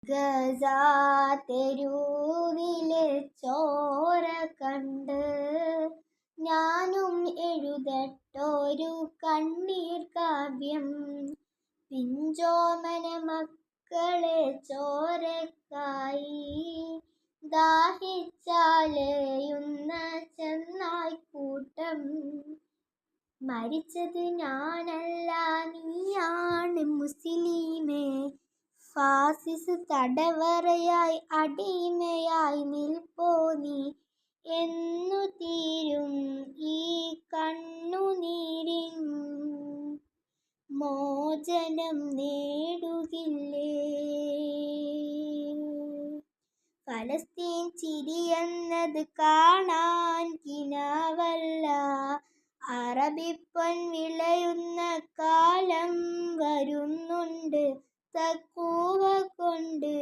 Gaza തെരുവിലെ ചോര കണ്ട് ഞാനും എഴുതട്ടൊരു കണ്ണീർ കാവ്യം. പിഞ്ചോമന മക്കളെ ചോരക്കായി ദാഹിച്ചാലയുന്ന ചെന്നായ്ക്കൂട്ടം. മരിച്ചത് ഞാനല്ല, നീയാണ് മുസ്ലിമേ. ഫാസിസ് തടവറയായി അടിമയായി നിൽപ്പോ നീ. എന്നു തീരും ഈ കണ്ണുനീരിൻ മോചനം നേടുകില്ലേ? ഫലസ്തീൻ ചിരിയെന്നത് കാണാൻ കിനാവല്ല, അറബിപ്പൊൻ വിളയുന്ന കാലം വരുന്നുണ്ട്. തഖ്വ കൊണ്ട്